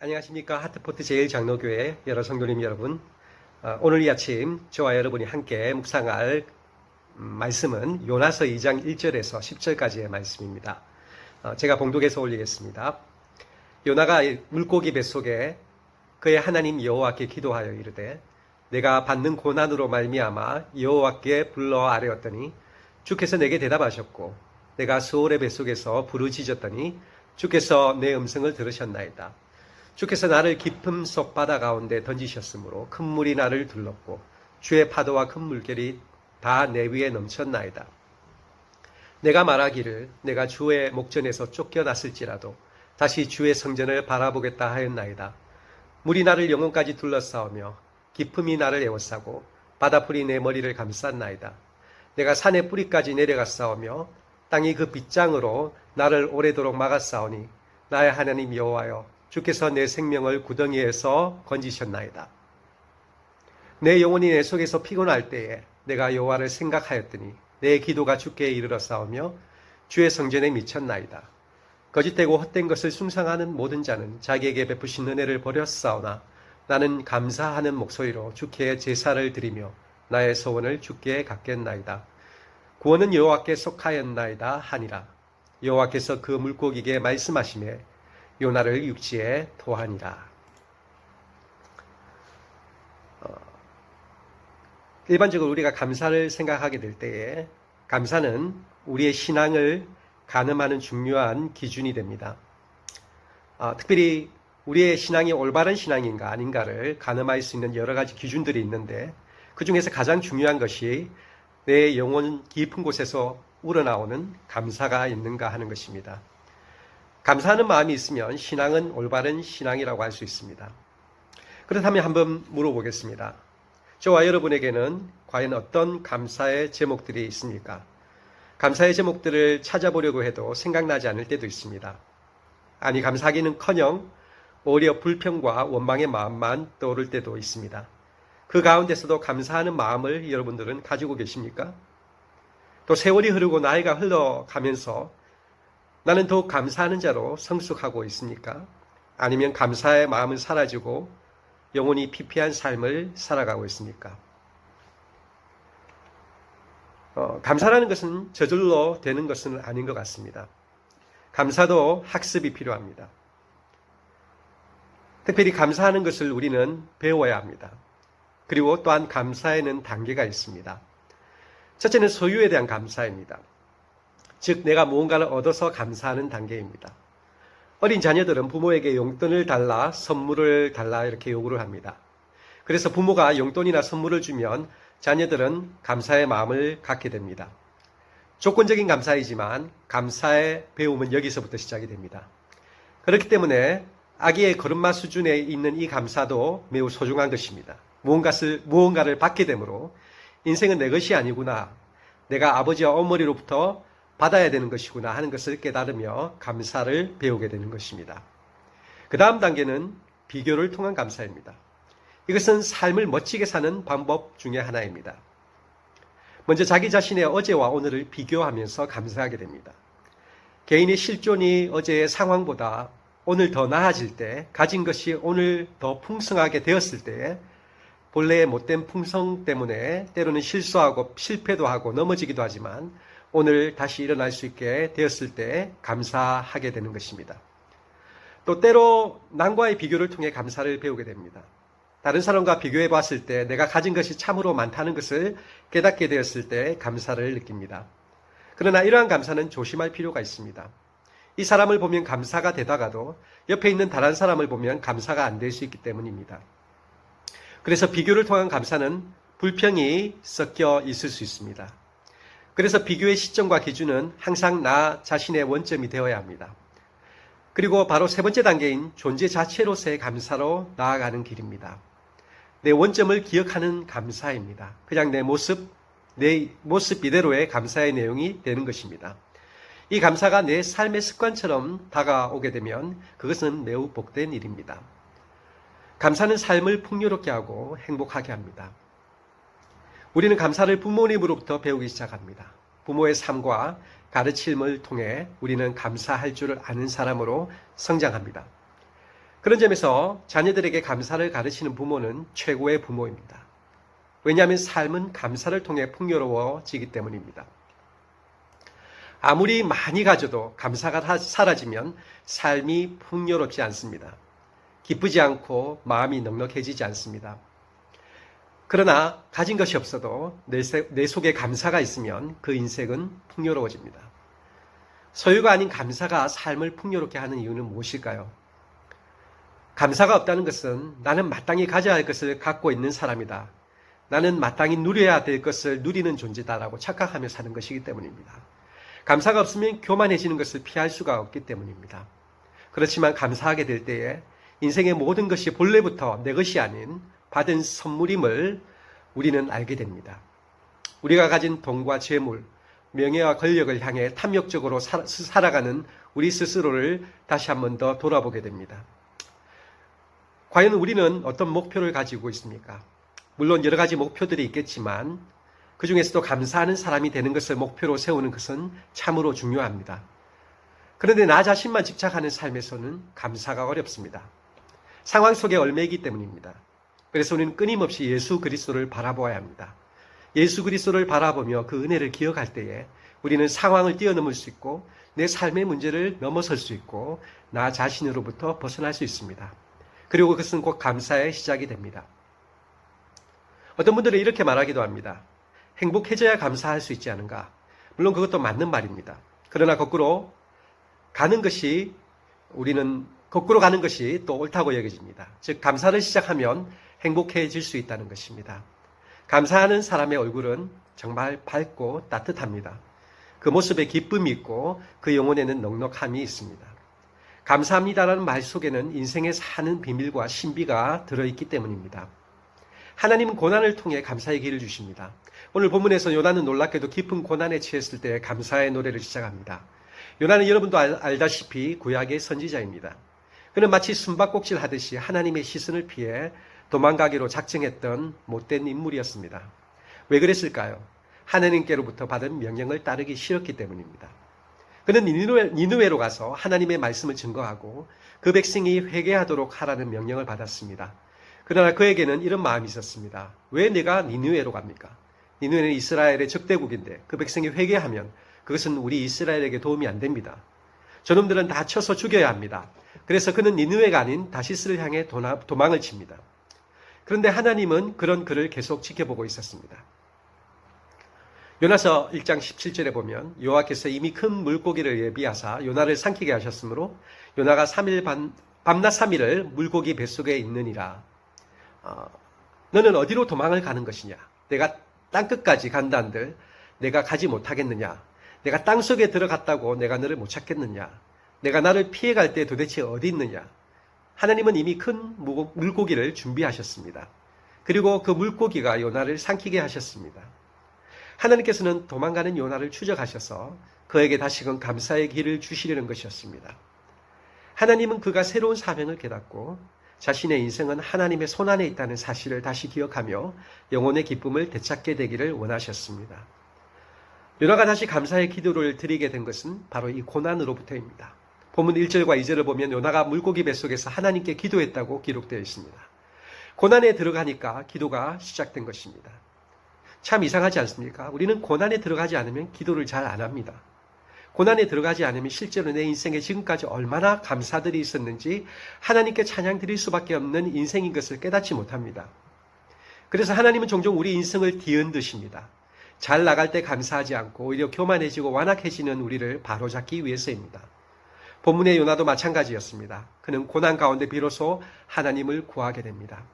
안녕하십니까. 하트포트 제일장로교회 여러 성도님 여러분, 오늘 이 아침 저와 여러분이 함께 묵상할 말씀은 요나서 2장 1절에서 10절까지의 말씀입니다. 제가 봉독해서 올리겠습니다. 요나가 물고기 뱃속에 그의 하나님 여호와께 기도하여 이르되 내가 받는 고난으로 말미암아 여호와께 불러 아뢰었더니 주께서 내게 대답하셨고 내가 수월의 뱃속에서 부르짖었더니 주께서 내 음성을 들으셨나이다. 주께서 나를 깊음 속 바다 가운데 던지셨으므로 큰 물이 나를 둘렀고 주의 파도와 큰 물결이 다 내 위에 넘쳤나이다. 내가 말하기를 내가 주의 목전에서 쫓겨났을지라도 다시 주의 성전을 바라보겠다 하였나이다. 물이 나를 영혼까지 둘러싸우며 깊음이 나를 에워싸고 바다풀이 내 머리를 감쌌나이다. 내가 산의 뿌리까지 내려갔사오며 땅이 그 빗장으로 나를 오래도록 막았사오니 나의 하나님 여호와여 주께서 내 생명을 구덩이에서 건지셨나이다. 내 영혼이 내 속에서 피곤할 때에 내가 여호와를 생각하였더니 내 기도가 주께 이르렀사오며 주의 성전에 미쳤나이다. 거짓되고 헛된 것을 숭상하는 모든 자는 자기에게 베푸신 은혜를 버렸사오나 나는 감사하는 목소리로 주께 제사를 드리며 나의 소원을 주께 갚겠나이다. 구원은 여호와께 속하였나이다 하니라. 여호와께서 그 물고기에게 말씀하시매 요나를 육지에 토하니라. 일반적으로 우리가 감사를 생각하게 될 때에 감사는 우리의 신앙을 가늠하는 중요한 기준이 됩니다. 특별히 우리의 신앙이 올바른 신앙인가 아닌가를 가늠할 수 있는 여러 가지 기준들이 있는데 그 중에서 가장 중요한 것이 내 영혼 깊은 곳에서 우러나오는 감사가 있는가 하는 것입니다. 감사하는 마음이 있으면 신앙은 올바른 신앙이라고 할 수 있습니다. 그렇다면 한번 물어보겠습니다. 저와 여러분에게는 과연 어떤 감사의 제목들이 있습니까? 감사의 제목들을 찾아보려고 해도 생각나지 않을 때도 있습니다. 아니, 감사하기는커녕 오히려 불평과 원망의 마음만 떠오를 때도 있습니다. 그 가운데서도 감사하는 마음을 여러분들은 가지고 계십니까? 또 세월이 흐르고 나이가 흘러가면서 나는 더욱 감사하는 자로 성숙하고 있습니까? 아니면 감사의 마음은 사라지고 영혼이 피폐한 삶을 살아가고 있습니까? 감사라는 것은 저절로 되는 것은 아닌 것 같습니다. 감사도 학습이 필요합니다. 특별히 감사하는 것을 우리는 배워야 합니다. 그리고 또한 감사에는 단계가 있습니다. 첫째는 소유에 대한 감사입니다. 즉 내가 무언가를 얻어서 감사하는 단계입니다. 어린 자녀들은 부모에게 용돈을 달라 선물을 달라 이렇게 요구를 합니다. 그래서 부모가 용돈이나 선물을 주면 자녀들은 감사의 마음을 갖게 됩니다. 조건적인 감사이지만 감사의 배움은 여기서부터 시작이 됩니다. 그렇기 때문에 아기의 걸음마 수준에 있는 이 감사도 매우 소중한 것입니다. 무언가를 받게 되므로 인생은 내 것이 아니구나, 내가 아버지와 어머니로부터 받아야 되는 것이구나 하는 것을 깨달으며 감사를 배우게 되는 것입니다. 그 다음 단계는 비교를 통한 감사입니다. 이것은 삶을 멋지게 사는 방법 중에 하나입니다. 먼저 자기 자신의 어제와 오늘을 비교하면서 감사하게 됩니다. 개인의 실존이 어제의 상황보다 오늘 더 나아질 때, 가진 것이 오늘 더 풍성하게 되었을 때 본래의 못된 풍성 때문에 때로는 실수하고 실패도 하고 넘어지기도 하지만 오늘 다시 일어날 수 있게 되었을 때 감사하게 되는 것입니다. 또 때로 남과의 비교를 통해 감사를 배우게 됩니다. 다른 사람과 비교해 봤을 때 내가 가진 것이 참으로 많다는 것을 깨닫게 되었을 때 감사를 느낍니다. 그러나 이러한 감사는 조심할 필요가 있습니다. 이 사람을 보면 감사가 되다가도 옆에 있는 다른 사람을 보면 감사가 안 될 수 있기 때문입니다. 그래서 비교를 통한 감사는 불평이 섞여 있을 수 있습니다. 그래서 비교의 시점과 기준은 항상 나 자신의 원점이 되어야 합니다. 그리고 바로 세 번째 단계인 존재 자체로서의 감사로 나아가는 길입니다. 내 원점을 기억하는 감사입니다. 그냥 내 모습 이대로의 감사의 내용이 되는 것입니다. 이 감사가 내 삶의 습관처럼 다가오게 되면 그것은 매우 복된 일입니다. 감사는 삶을 풍요롭게 하고 행복하게 합니다. 우리는 감사를 부모님으로부터 배우기 시작합니다. 부모의 삶과 가르침을 통해 우리는 감사할 줄을 아는 사람으로 성장합니다. 그런 점에서 자녀들에게 감사를 가르치는 부모는 최고의 부모입니다. 왜냐하면 삶은 감사를 통해 풍요로워지기 때문입니다. 아무리 많이 가져도 감사가 사라지면 삶이 풍요롭지 않습니다. 기쁘지 않고 마음이 넉넉해지지 않습니다. 그러나 가진 것이 없어도 내 속에 감사가 있으면 그 인생은 풍요로워집니다. 소유가 아닌 감사가 삶을 풍요롭게 하는 이유는 무엇일까요? 감사가 없다는 것은 나는 마땅히 가져야 할 것을 갖고 있는 사람이다. 나는 마땅히 누려야 될 것을 누리는 존재다라고 착각하며 사는 것이기 때문입니다. 감사가 없으면 교만해지는 것을 피할 수가 없기 때문입니다. 그렇지만 감사하게 될 때에 인생의 모든 것이 본래부터 내 것이 아닌 받은 선물임을 우리는 알게 됩니다. 우리가 가진 돈과 재물, 명예와 권력을 향해 탐욕적으로 살아가는 우리 스스로를 다시 한 번 더 돌아보게 됩니다. 과연 우리는 어떤 목표를 가지고 있습니까? 물론 여러 가지 목표들이 있겠지만 그 중에서도 감사하는 사람이 되는 것을 목표로 세우는 것은 참으로 중요합니다. 그런데 나 자신만 집착하는 삶에서는 감사가 어렵습니다. 상황 속에 얽매이기 때문입니다. 그래서 우리는 끊임없이 예수 그리스도를 바라보아야 합니다. 예수 그리스도를 바라보며 그 은혜를 기억할 때에 우리는 상황을 뛰어넘을 수 있고 내 삶의 문제를 넘어설 수 있고 나 자신으로부터 벗어날 수 있습니다. 그리고 그것은 곧 감사의 시작이 됩니다. 어떤 분들은 이렇게 말하기도 합니다. 행복해져야 감사할 수 있지 않은가? 물론 그것도 맞는 말입니다. 그러나 거꾸로 가는 것이 또 옳다고 여겨집니다. 즉 감사를 시작하면 행복해질 수 있다는 것입니다. 감사하는 사람의 얼굴은 정말 밝고 따뜻합니다. 그 모습에 기쁨이 있고 그 영혼에는 넉넉함이 있습니다. 감사합니다라는 말 속에는 인생에 사는 비밀과 신비가 들어있기 때문입니다. 하나님은 고난을 통해 감사의 길을 주십니다. 오늘 본문에서 요나는 놀랍게도 깊은 고난에 처했을 때 감사의 노래를 시작합니다. 요나는 여러분도 알다시피 구약의 선지자입니다. 그는 마치 숨바꼭질 하듯이 하나님의 시선을 피해 도망가기로 작정했던 못된 인물이었습니다. 왜 그랬을까요? 하나님께로부터 받은 명령을 따르기 싫었기 때문입니다. 그는 니느웨로 가서 하나님의 말씀을 증거하고 그 백성이 회개하도록 하라는 명령을 받았습니다. 그러나 그에게는 이런 마음이 있었습니다. 왜 내가 니느웨로 갑니까? 니느웨는 이스라엘의 적대국인데 그 백성이 회개하면 그것은 우리 이스라엘에게 도움이 안 됩니다. 저놈들은 다 쳐서 죽여야 합니다. 그래서 그는 니느웨가 아닌 다시스를 향해 도망을 칩니다. 그런데 하나님은 그런 그를 계속 지켜보고 있었습니다. 요나서 1장 17절에 보면 여호와께서 이미 큰 물고기를 예비하사 요나를 삼키게 하셨으므로 요나가 밤낮 3일을 물고기 뱃속에 있느니라. 너는 어디로 도망을 가는 것이냐? 내가 땅끝까지 간다 한들 내가 가지 못하겠느냐? 내가 땅속에 들어갔다고 내가 너를 못 찾겠느냐? 내가 나를 피해갈 때 도대체 어디 있느냐? 하나님은 이미 큰 물고기를 준비하셨습니다. 그리고 그 물고기가 요나를 삼키게 하셨습니다. 하나님께서는 도망가는 요나를 추적하셔서 그에게 다시금 감사의 길을 주시려는 것이었습니다. 하나님은 그가 새로운 사명을 깨닫고 자신의 인생은 하나님의 손안에 있다는 사실을 다시 기억하며 영혼의 기쁨을 되찾게 되기를 원하셨습니다. 요나가 다시 감사의 기도를 드리게 된 것은 바로 이 고난으로부터입니다. 본문 1절과 2절을 보면 요나가 물고기 뱃속에서 하나님께 기도했다고 기록되어 있습니다. 고난에 들어가니까 기도가 시작된 것입니다. 참 이상하지 않습니까? 우리는 고난에 들어가지 않으면 기도를 잘 안 합니다. 고난에 들어가지 않으면 실제로 내 인생에 지금까지 얼마나 감사들이 있었는지 하나님께 찬양 드릴 수밖에 없는 인생인 것을 깨닫지 못합니다. 그래서 하나님은 종종 우리 인생을 뒤흔드십니다. 잘 나갈 때 감사하지 않고 오히려 교만해지고 완악해지는 우리를 바로잡기 위해서입니다. 본문의 요나도 마찬가지였습니다. 그는 고난 가운데 비로소 하나님을 구하게 됩니다.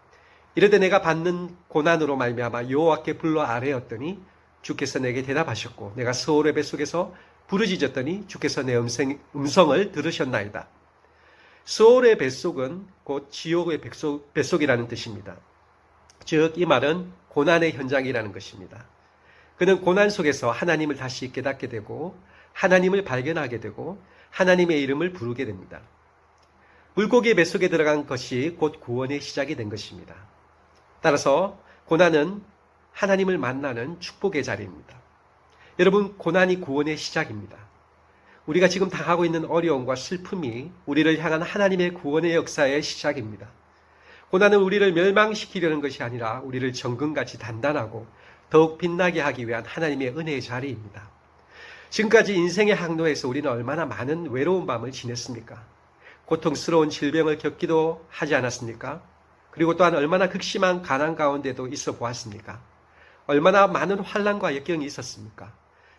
이르되 내가 받는 고난으로 말미암아 여호와께 불러 아뢰었더니 주께서 내게 대답하셨고 내가 스올의 뱃속에서 부르짖었더니 주께서 내 음성을 들으셨나이다. 스올의 뱃속은 곧 지옥의 뱃속이라는 뜻입니다. 즉 이 말은 고난의 현장이라는 것입니다. 그는 고난 속에서 하나님을 다시 깨닫게 되고 하나님을 발견하게 되고 하나님의 이름을 부르게 됩니다. 물고기의 뱃속에 들어간 것이 곧 구원의 시작이 된 것입니다. 따라서 고난은 하나님을 만나는 축복의 자리입니다. 여러분, 고난이 구원의 시작입니다. 우리가 지금 당하고 있는 어려움과 슬픔이 우리를 향한 하나님의 구원의 역사의 시작입니다. 고난은 우리를 멸망시키려는 것이 아니라 우리를 정금같이 단단하고 더욱 빛나게 하기 위한 하나님의 은혜의 자리입니다. 지금까지 인생의 항로에서 우리는 얼마나 많은 외로운 밤을 지냈습니까? 고통스러운 질병을 겪기도 하지 않았습니까? 그리고 또한 얼마나 극심한 가난 가운데도 있어 보았습니까? 얼마나 많은 환난과 역경이 있었습니까?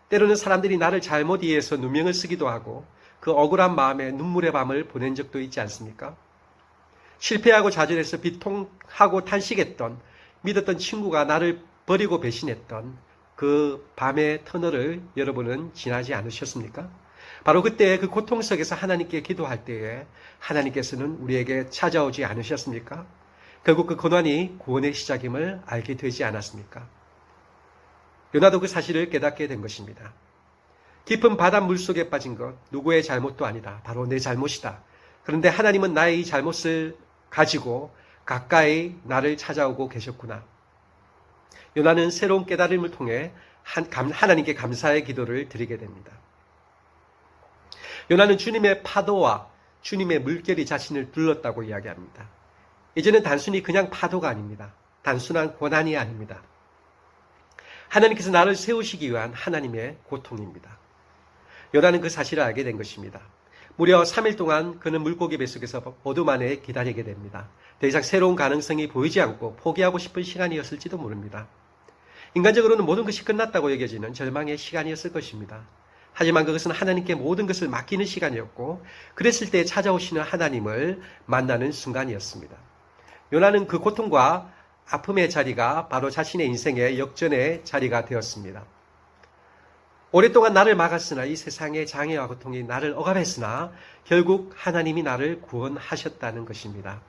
때로는 사람들이 나를 잘못 이해해서 누명을 쓰기도 하고 그 억울한 마음에 눈물의 밤을 보낸 적도 있지 않습니까? 실패하고 좌절해서 비통하고 탄식했던, 믿었던 친구가 나를 버리고 배신했던 그 밤의 터널을 여러분은 지나지 않으셨습니까? 바로 그때 그 고통 속에서 하나님께 기도할 때에 하나님께서는 우리에게 찾아오지 않으셨습니까? 결국 그 고난이 구원의 시작임을 알게 되지 않았습니까? 요나도 그 사실을 깨닫게 된 것입니다. 깊은 바닷물 속에 빠진 것 누구의 잘못도 아니다. 바로 내 잘못이다. 그런데 하나님은 나의 이 잘못을 가지고 가까이 나를 찾아오고 계셨구나. 요나는 새로운 깨달음을 통해 하나님께 감사의 기도를 드리게 됩니다. 요나는 주님의 파도와 주님의 물결이 자신을 둘렀다고 이야기합니다. 이제는 단순히 그냥 파도가 아닙니다. 단순한 고난이 아닙니다. 하나님께서 나를 세우시기 위한 하나님의 고통입니다. 요나는 그 사실을 알게 된 것입니다. 무려 3일 동안 그는 물고기 뱃속에서 어둠 안에 기다리게 됩니다. 더 이상 새로운 가능성이 보이지 않고 포기하고 싶은 시간이었을지도 모릅니다. 인간적으로는 모든 것이 끝났다고 여겨지는 절망의 시간이었을 것입니다. 하지만 그것은 하나님께 모든 것을 맡기는 시간이었고 그랬을 때 찾아오시는 하나님을 만나는 순간이었습니다. 요나는 그 고통과 아픔의 자리가 바로 자신의 인생의 역전의 자리가 되었습니다. 오랫동안 나를 막았으나 이 세상의 장애와 고통이 나를 억압했으나 결국 하나님이 나를 구원하셨다는 것입니다.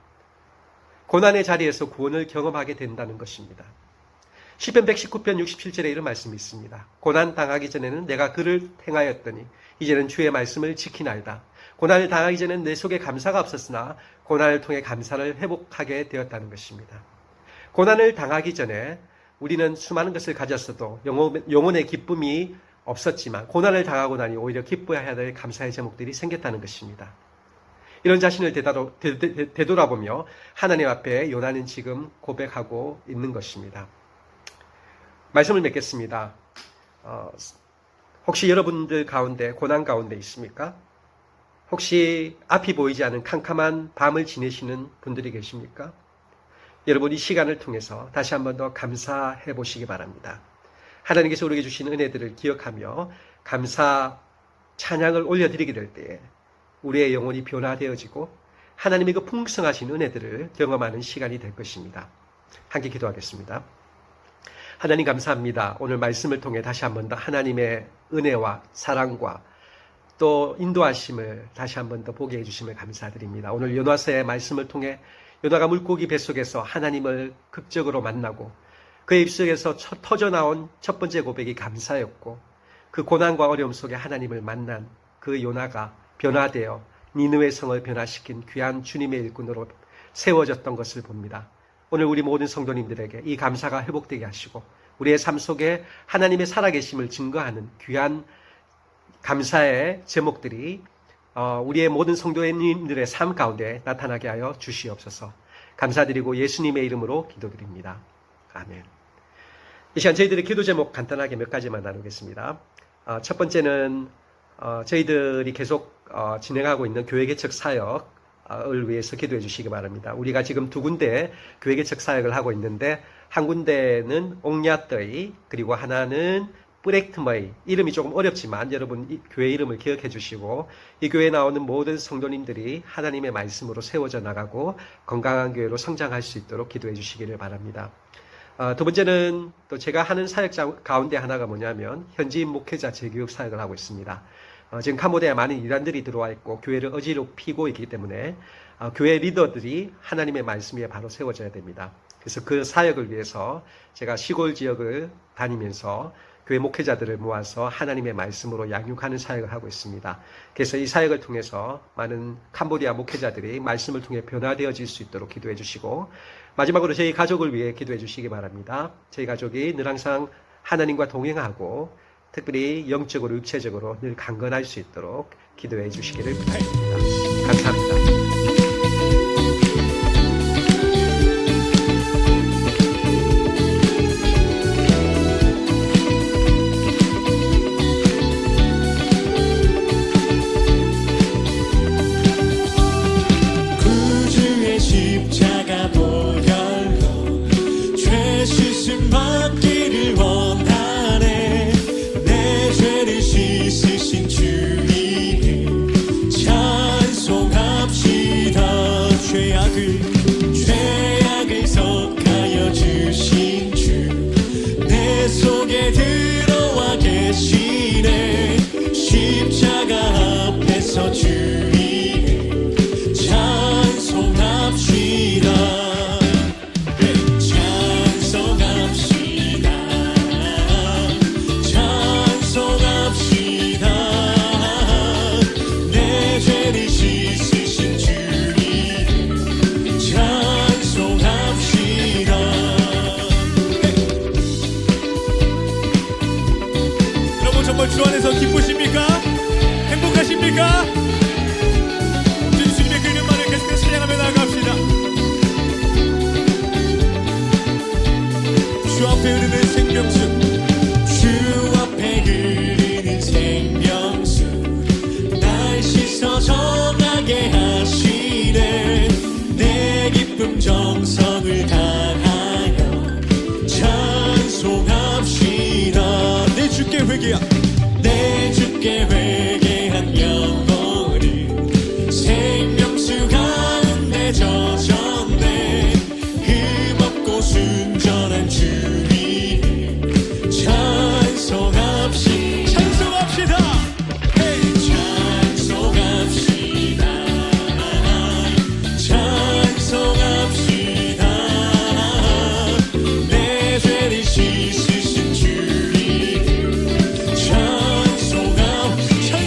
고난의 자리에서 구원을 경험하게 된다는 것입니다. 시편 119편 67절에 이런 말씀이 있습니다. 고난 당하기 전에는 내가 그를 행하였더니 이제는 주의 말씀을 지키나이다. 고난을 당하기 전에는 내 속에 감사가 없었으나 고난을 통해 감사를 회복하게 되었다는 것입니다. 고난을 당하기 전에 우리는 수많은 것을 가졌어도 영혼의 기쁨이 없었지만 고난을 당하고 나니 오히려 기뻐해야 될 감사의 제목들이 생겼다는 것입니다. 이런 자신을 되돌아보며 하나님 앞에 요나는 지금 고백하고 있는 것입니다. 말씀을 맺겠습니다. 혹시 여러분들 가운데 고난 가운데 있습니까? 혹시 앞이 보이지 않은 캄캄한 밤을 지내시는 분들이 계십니까? 여러분 이 시간을 통해서 다시 한 번 더 감사해 보시기 바랍니다. 하나님께서 우리에게 주신 은혜들을 기억하며 감사 찬양을 올려드리게 될 때에 우리의 영혼이 변화되어지고 하나님의 그 풍성하신 은혜들을 경험하는 시간이 될 것입니다. 함께 기도하겠습니다. 하나님 감사합니다. 오늘 말씀을 통해 다시 한 번 더 하나님의 은혜와 사랑과 또 인도하심을 다시 한 번 더 보게 해주심을 감사드립니다. 오늘 요나서의 말씀을 통해 요나가 물고기 뱃속에서 하나님을 극적으로 만나고 그의 입속에서 터져나온 첫 번째 고백이 감사였고 그 고난과 어려움 속에 하나님을 만난 그 요나가 변화되어 니느웨 성을 변화시킨 귀한 주님의 일꾼으로 세워졌던 것을 봅니다. 오늘 우리 모든 성도님들에게 이 감사가 회복되게 하시고 우리의 삶 속에 하나님의 살아계심을 증거하는 귀한 감사의 제목들이 우리의 모든 성도님들의 삶 가운데 나타나게 하여 주시옵소서. 감사드리고 예수님의 이름으로 기도드립니다. 아멘. 이 시간 저희들의 기도 제목 간단하게 몇 가지만 나누겠습니다. 첫 번째는 저희들이 계속 진행하고 있는 교회 개척 사역을 위해서 기도해 주시기 바랍니다. 우리가 지금 두 군데 교회 개척 사역을 하고 있는데 한 군데는 옥냐떠이 그리고 하나는 뿌렉트머이 이름이 조금 어렵지만 여러분 이 교회 이름을 기억해 주시고 이 교회에 나오는 모든 성도님들이 하나님의 말씀으로 세워져 나가고 건강한 교회로 성장할 수 있도록 기도해 주시기를 바랍니다. 두 번째는 또 제가 하는 사역 가운데 하나가 뭐냐면 현지인 목회자 재교육 사역을 하고 있습니다. 지금 캄보디아에 많은 이란들이 들어와 있고 교회를 어지럽히고 있기 때문에 교회 리더들이 하나님의 말씀 위에 바로 세워져야 됩니다. 그래서 그 사역을 위해서 제가 시골 지역을 다니면서 교회 목회자들을 모아서 하나님의 말씀으로 양육하는 사역을 하고 있습니다. 그래서 이 사역을 통해서 많은 캄보디아 목회자들이 말씀을 통해 변화되어질 수 있도록 기도해 주시고 마지막으로 저희 가족을 위해 기도해 주시기 바랍니다. 저희 가족이 늘 항상 하나님과 동행하고 특별히 영적으로 육체적으로 늘 강건할 수 있도록 기도해 주시기를 부탁드립니다. 감사합니다. 구주의 십자가 보혈로 죄 씻음 받기를 원하네. 내 죄를 씻으신 주님을 찬송합시다. 죄악을 속하여 주신 주 내 속에 들어와 계시네. 십자가 앞에서 주님을 찬송합시다. 찬송합시다. 찬송합시다. 내 죄를 씻으신 주님을 찬송합시다. 여러분 정말 주 안에서 기쁘십니까? 행복하십니까? 주님의 그 이름만을 계속해서 찬양하며 나아갑시다. 주 앞에 흐르는 생명수, 주 앞에 흐르는 생명수 날 씻어 정하게 하시네. 내 기쁨 정성을 다하여 찬송합시다. 내 주께 회개한 내 주께 회개한 영혼을 생명수 가운데 젖었네. 흠없고 순전한 주님을 찬송합시다. 찬송합시다. 찬송합시다. 찬송합시다. 내 죄를 씻으신 주님을 찬송합시다.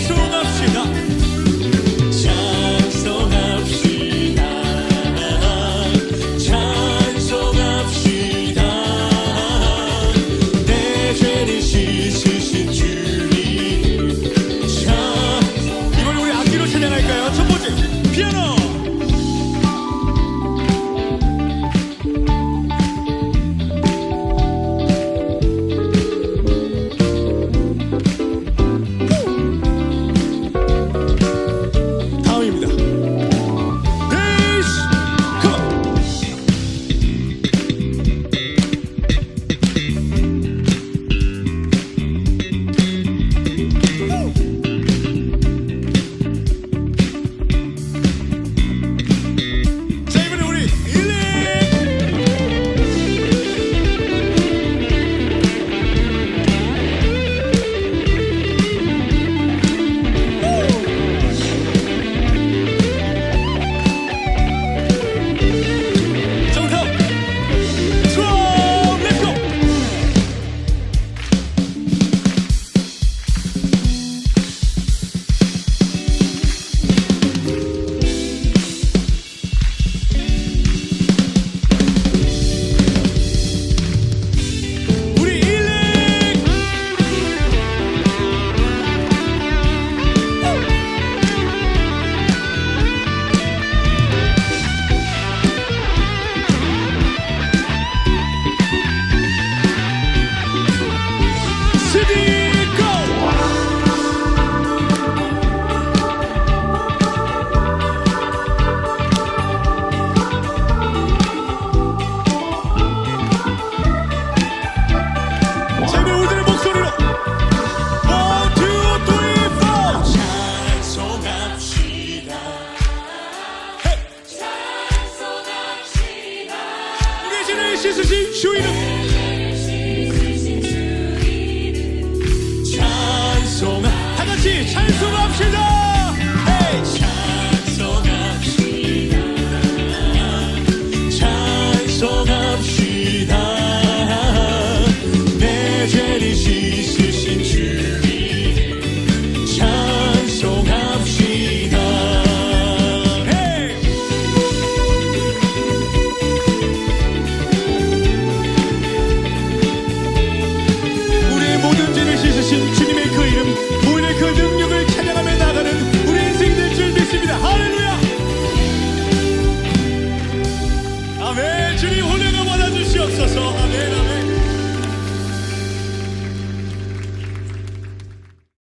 주님 올려